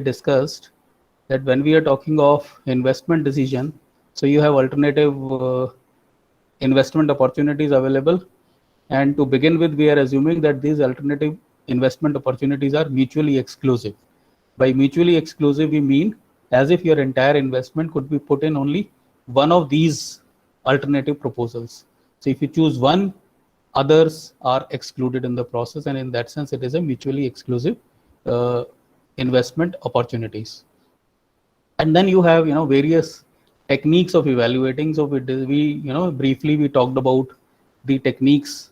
discussed that when we are talking of investment decision, so you have alternative investment opportunities available. And to begin with, we are assuming that these alternative investment opportunities are mutually exclusive. By mutually exclusive, we mean as if your entire investment could be put in only one of these alternative proposals. So if you choose one, others are excluded in the process, and in that sense, it is a mutually exclusive uh, investment opportunities. And then you have various techniques of evaluating. So we briefly we talked about the techniques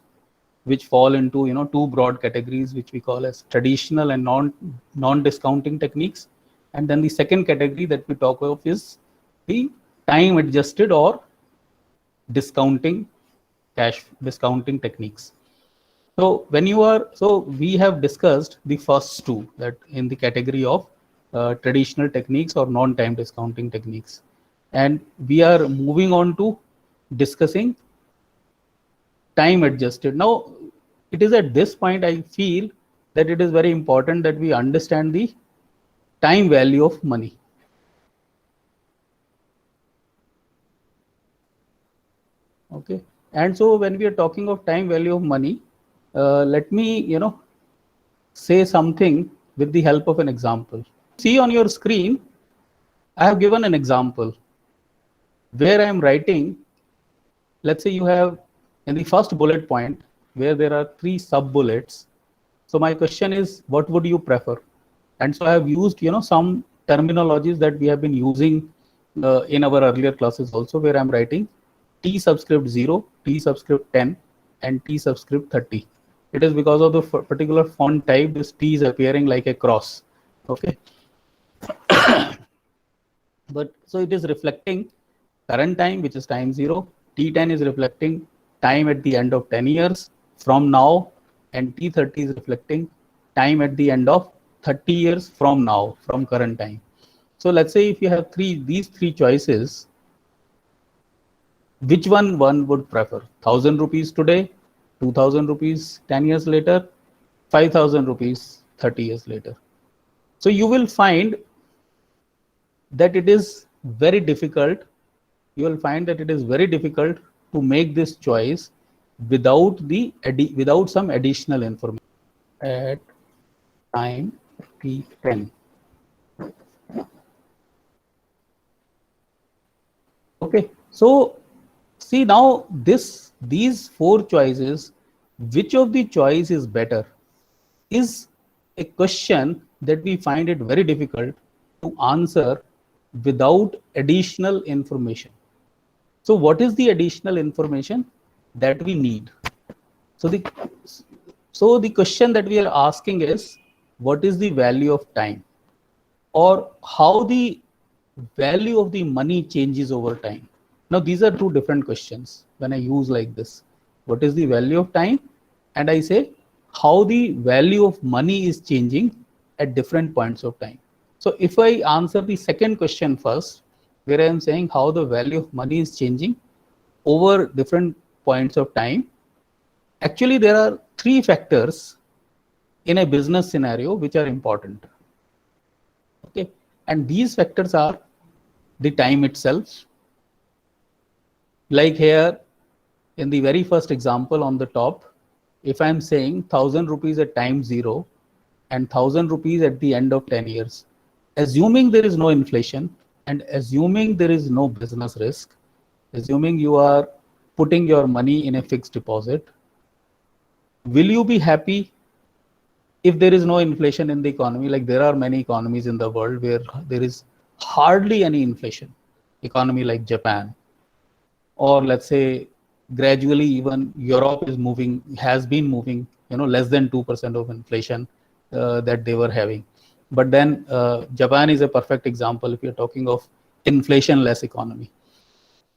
which fall into two broad categories, which we call as traditional and non discounting techniques. And then the second category that we talk of is the time adjusted or discounting cash discounting techniques. So when you are, so we have discussed the first two, that in the category of traditional techniques or non-time discounting techniques, and we are moving on to discussing time adjusted. Now, it is at this point I feel that it is very important that we understand the time value of money. Okay, and so when we are talking of time value of money, let me say something with the help of an example. See on your screen, I have given an example where I am writing. Let's say you have in the first bullet point where there are 3 sub bullets. So my question is, what would you prefer? And so I have used some terminologies that we have been using in our earlier classes also, where I'm writing T subscript 0, T subscript 10, and T subscript 30. It is because of the particular font type, this T is appearing like a cross. Okay. But so it is reflecting current time, which is time 0. T10 is reflecting time at the end of 10 years from now, and T30 is reflecting time at the end of 30 years from now, from current time. So let's say if you have these three choices, which one would prefer? 1,000 rupees today, 2,000 rupees 10 years later, 5,000 rupees 30 years later. So you will find that it is very difficult. You will find that it is very difficult to make this choice without some additional information at time T10. Okay, so see now these 4 choices, which of the choice is better, is a question that we find it very difficult to answer without additional information. So what is the additional information that we need? So the question that we are asking is, what is the value of time, or how the value of the money changes over time? Now these are 2 different questions when I use like this. What is the value of time? And I say how the value of money is changing at different points of time. So if I answer the second question first, where I am saying how the value of money is changing over different points of time, actually there are 3 factors in a business scenario which are important. Okay, and these factors are the time itself. Like here in the very first example on the top, if I'm saying 1,000 rupees at time 0 and 1,000 rupees at the end of 10 years, assuming there is no inflation and assuming there is no business risk, assuming you are putting your money in a fixed deposit, will you be happy if there is no inflation in the economy? Like there are many economies in the world where there is hardly any inflation. Economy like Japan, or let's say gradually even Europe has been moving, less than 2% of inflation that they were having. But then Japan is a perfect example if you're talking of inflation-less economy.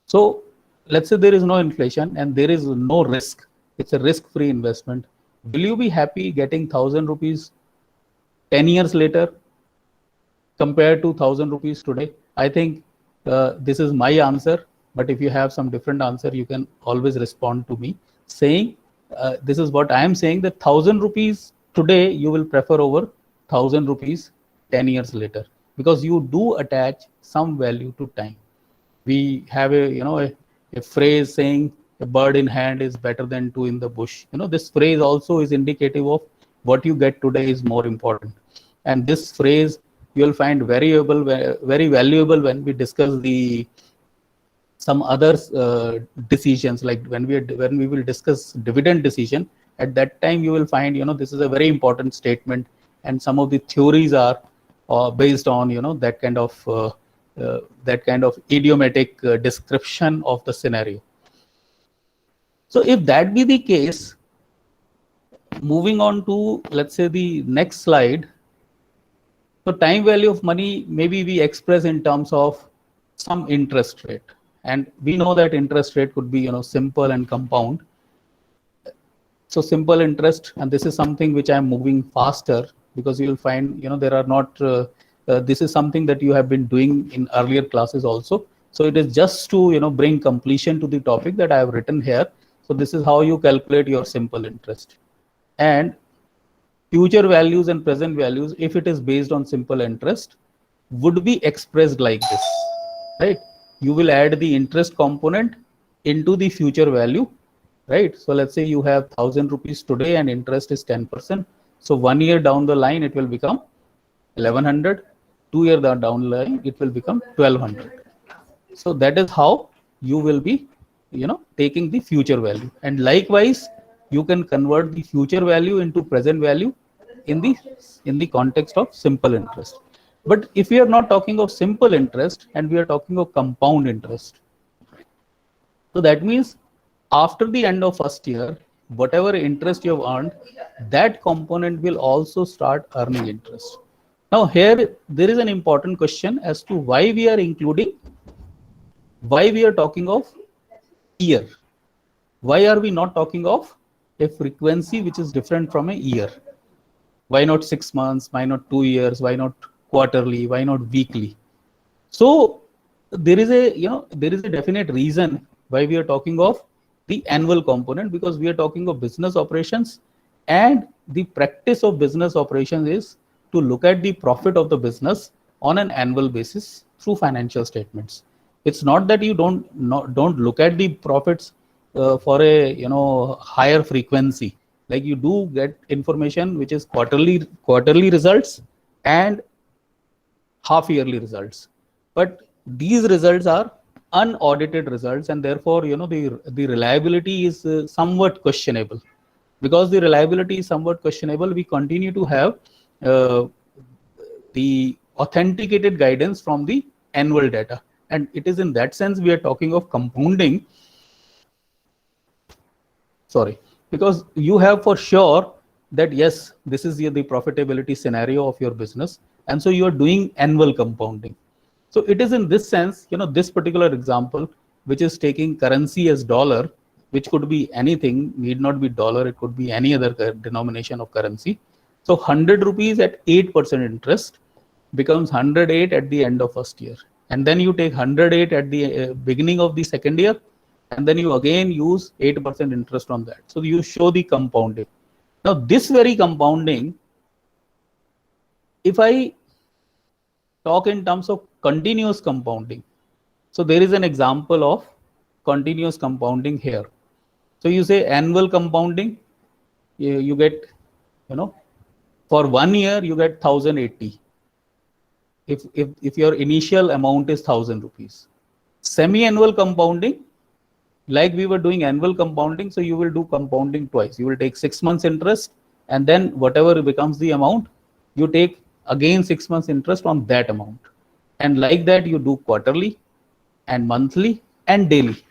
So let's say there is no inflation and there is no risk. It's a risk-free investment. Will you be happy getting 1,000 rupees 10 years later compared to 1,000 rupees today? I think this is my answer. But if you have some different answer, you can always respond to me saying, this is what I am saying, that 1,000 rupees today you will prefer over 1,000 rupees 10 years later, because you do attach some value to time. We have a phrase saying a bird in hand is better than two in the bush. This phrase also is indicative of what you get today is more important. And this phrase you will find very valuable when we discuss some other decisions, like when we will discuss dividend decision. At that time you will find this is a very important statement, and some of the theories are based on that kind of idiomatic description of the scenario. So if that be the case, moving on to, let's say, the next slide. So time value of money, maybe we express in terms of some interest rate, and we know that interest rate could be simple and compound. So simple interest, and this is something which I'm moving faster, because you will find there are not this is something that you have been doing in earlier classes also. So it is just to bring completion to the topic that I have written here. So this is how you calculate your simple interest. And future values and present values, if it is based on simple interest, would be expressed like this, right? You will add the interest component into the future value, right? So let's say you have 1,000 rupees today and interest is 10%. So 1 year down the line, it will become 1,100. 2 years down the line, it will become 1,200. So that is how you will be, taking the future value. And likewise, you can convert the future value into present value in the context of simple interest. But if we are not talking of simple interest and we are talking of compound interest, so that means after the end of first year, whatever interest you have earned, that component will also start earning interest. Now here there is an important question as to why we are talking of year. Why are we not talking of a frequency which is different from a year? Why not 6 months? Why not 2 years? Why not quarterly? Why not weekly? So there is a definite reason why we are talking of the annual component, because we are talking of business operations, and the practice of business operations is to look at the profit of the business on an annual basis through financial statements. It's not that you don't look at the profits for a higher frequency. Like you do get information which is quarterly results and half yearly results, but these results are unaudited results, and therefore the reliability is somewhat questionable. Because the reliability is somewhat questionable, we continue to have the authenticated guidance from the annual data, and it is in that sense we are talking of compounding. Sorry, because you have for sure that yes, this is the profitability scenario of your business, and so you are doing annual compounding. So it is in this sense, this particular example, which is taking currency as dollar, which could be anything, need not be dollar, it could be any other denomination of currency. So 100 rupees at 8% interest becomes 108 at the end of first year. And then you take 108 at the beginning of the second year, and then you again use 8% interest on that. So you show the compounding. Now this very compounding, if I talk in terms of continuous compounding, so there is an example of continuous compounding here. So you say annual compounding, you get, for 1 year you get 1,080. If your initial amount is 1,000 rupees. Semi-annual compounding, like we were doing annual compounding, so you will do compounding twice. You will take 6 months interest, and then whatever becomes the amount, you take again 6 months interest on that amount. And like that you do quarterly and monthly and daily.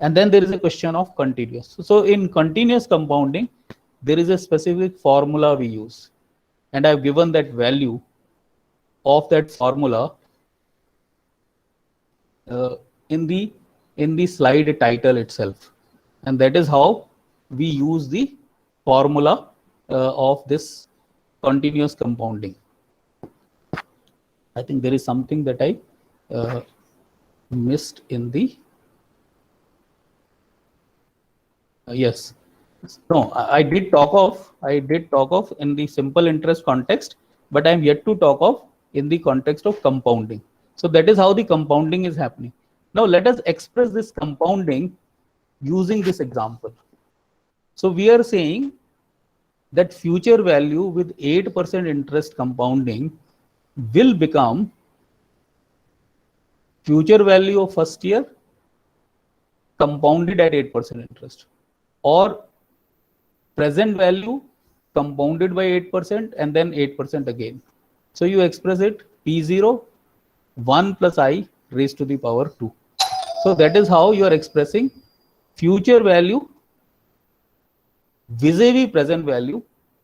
And then there is a question of continuous. So in continuous compounding, there is a specific formula we use, and I've given that value of that formula in the slide title itself, and that is how we use the formula of this continuous compounding. I think there is something that I missed in the yes. No, I did talk of in the simple interest context, but I'm yet to talk of in the context of compounding. So that is how the compounding is happening. Now let us express this compounding using this example. So we are saying that future value with 8% interest compounding will become future value of first year compounded at 8% interest, or present value compounded by 8% and then 8% again. So you express it P0 1 plus I raised to the power 2. So that is how you are expressing future value vis-a-vis present value,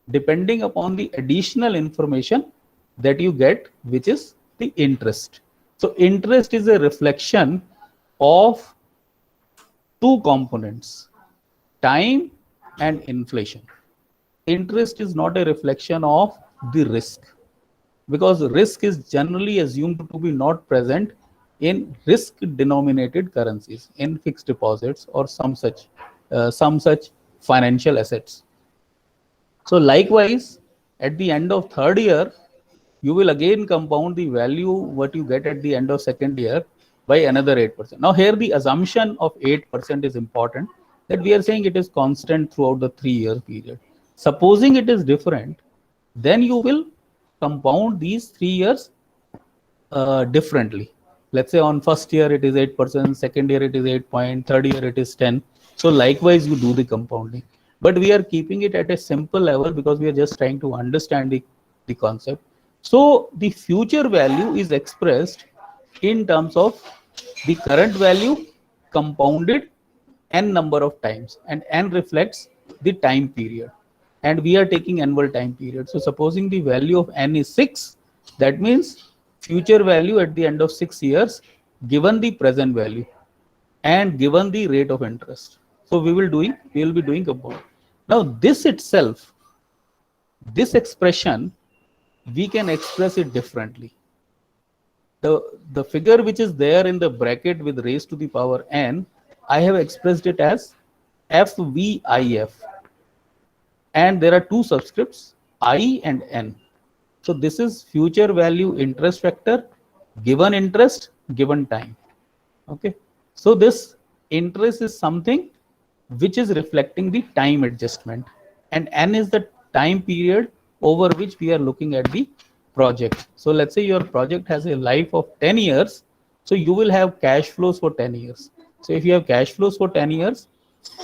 depending upon the additional information that you get, which is the interest. So interest is a reflection of two components, time and inflation. Interest is not a reflection of the risk, because risk is generally assumed to be not present in risk denominated currencies, in fixed deposits or some such financial assets. So likewise, at the end of third year, you will again compound the value what you get at the end of second year by another 8%. Now here the assumption of 8% is important, that we are saying it is constant throughout the 3-year period. Supposing it is different, then you will compound these 3 years differently. Let's say on first year it is 8%, second year it is 8 point, third year it is 10. So likewise you do the compounding. But we are keeping it at a simple level because we are just trying to understand the concept. So the future value is expressed in terms of the current value compounded n number of times, and n reflects the time period, and we are taking annual time period. So supposing the value of n is 6, that means future value at the end of 6 years given the present value and given the rate of interest. So we will be doing compound. Now this itself, this expression, we can express it differently. The figure which is there in the bracket with raised to the power n, I have expressed it as FVIF, and there are two subscripts, I and n. So this is future value interest factor, given interest, given time. Okay. So this interest is something which is reflecting the time adjustment, and n is the time period over which we are looking at the project. So let's say your project has a life of 10 years. So you will have cash flows for 10 years. So if you have cash flows for 10 years,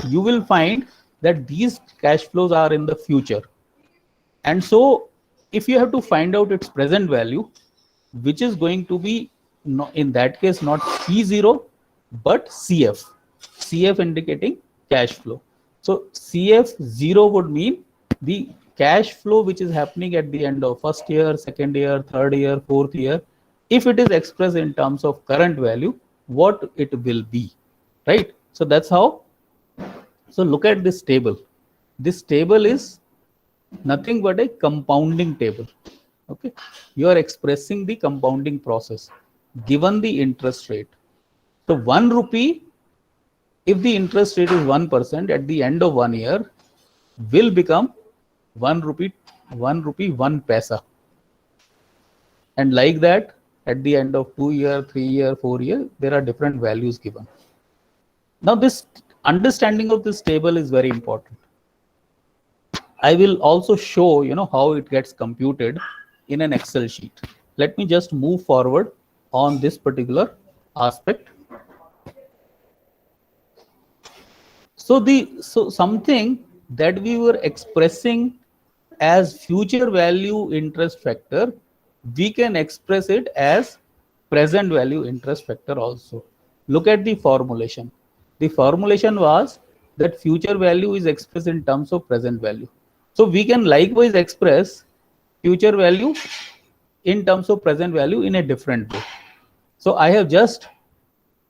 you will find that these cash flows are in the future. And so if you have to find out its present value, which is going to be, in that case, not P0, but CF. CF indicating cash flow. So CF0 would mean the cash flow which is happening at the end of first year, second year, third year, fourth year. If it is expressed in terms of current value, what it will be, right? So that's how. So look at this table. This table is nothing but a compounding table. Okay, you are expressing the compounding process given the interest rate. So 1 rupee, if the interest rate is 1%, at the end of 1 year will become 1 rupee 1 paisa, and like that at the end of 2 year, 3 year, 4 year, there are different values given. Now this understanding of this table is very important. I will also show how it gets computed in an Excel sheet. Let me just move forward on this particular aspect. So something that we were expressing as future value interest factor, we can express it as present value interest factor also. Look at the formulation. The formulation was that future value is expressed in terms of present value. So we can likewise express future value in terms of present value in a different way. So I have just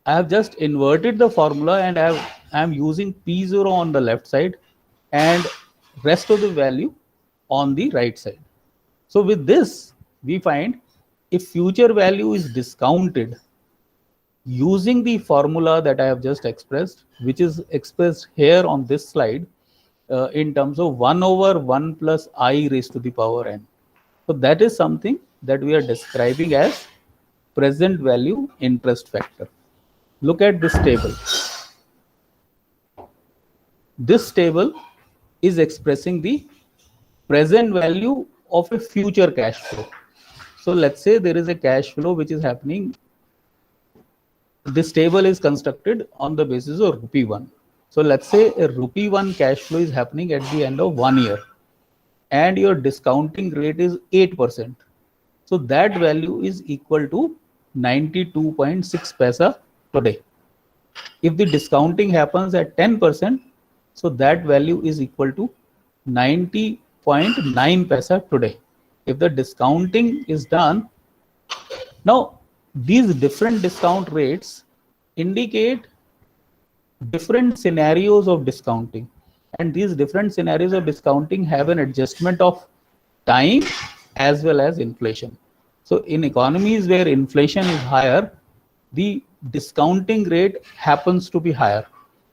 inverted the formula, and I am using P0 on the left side and rest of the value on the right side. So with this, we find if future value is discounted using the formula that I have just expressed, which is expressed here on this slide in terms of 1 over 1 plus I raised to the power n. So that is something that we are describing as present value interest factor. Look at this table. This table is expressing the present value of a future cash flow. So let's say there is a cash flow which is happening. This table is constructed on the basis of rupee 1. So let's say a rupee 1 cash flow is happening at the end of 1 year and your discounting rate is 8%. So that value is equal to 92.6 paisa today. If the discounting happens at 10%, so that value is equal to 90.9 paisa today. If the discounting is done, now these different discount rates indicate different scenarios of discounting, and these different scenarios of discounting have an adjustment of time as well as inflation. So in economies where inflation is higher, the discounting rate happens to be higher,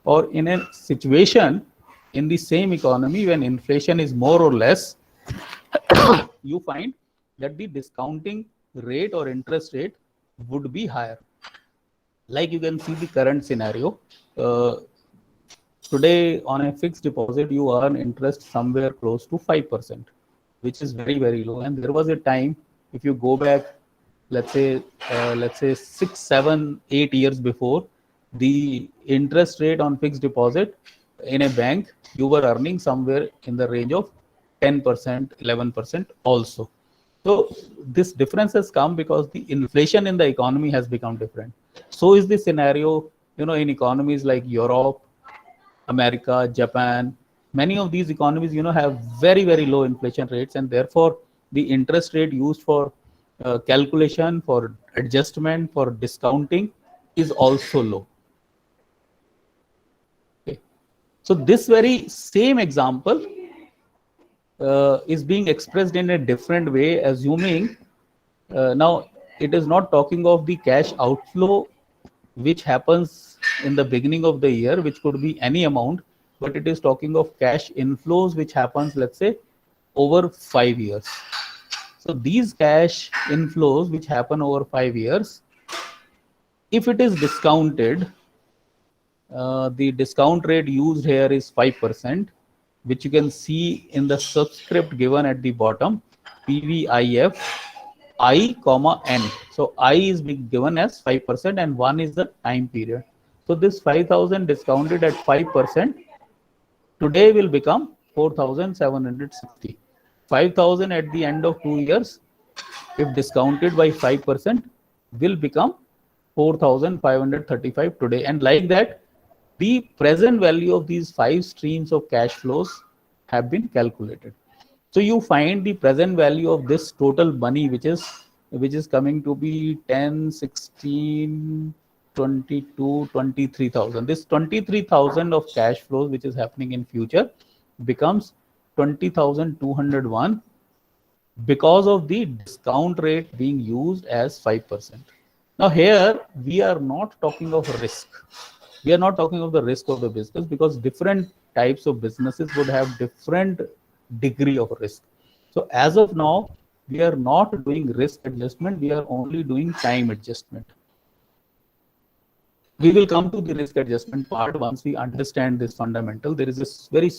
or in a situation in the same economy when inflation is more or less, you find that the discounting rate or interest rate would be higher. Like you can see the current scenario. Today on a fixed deposit, you earn interest somewhere close to 5%, which is very, very low. And there was a time, if you go back, let's say 6, 7, 8 years before, the interest rate on fixed deposit in a bank, you were earning somewhere in the range of 10%, 11% also. So this difference has come because the inflation in the economy has become different. So is the scenario, in economies like Europe, America, Japan. Many of these economies, have very, very low inflation rates, and therefore the interest rate used for calculation, for adjustment, for discounting is also low. Okay. So this very same example is being expressed in a different way, assuming now it is not talking of the cash outflow which happens in the beginning of the year, which could be any amount, but it is talking of cash inflows which happens, let's say, over 5 years. So these cash inflows which happen over 5 years, if it is discounted, the discount rate used here is 5%, which you can see in the subscript given at the bottom, PVIF I, N. So I is being given as 5% and 1 is the time period. So this 5,000 discounted at 5% today will become 4,760. 5,000 at the end of 2 years, if discounted by 5%, will become 4,535 today. And like that, the present value of these 5 streams of cash flows have been calculated. So you find the present value of this total money, which is coming to be 10, 16, 22, 23,000. This 23,000 of cash flows, which is happening in future, becomes 20,201 because of the discount rate being used as 5%. Now here we are not talking of risk. We are not talking of the risk of the business, because different types of businesses would have different degree of risk. So as of now, we are not doing risk adjustment. We are only doing time adjustment. We will come to the risk adjustment part once we understand this fundamental. There is this very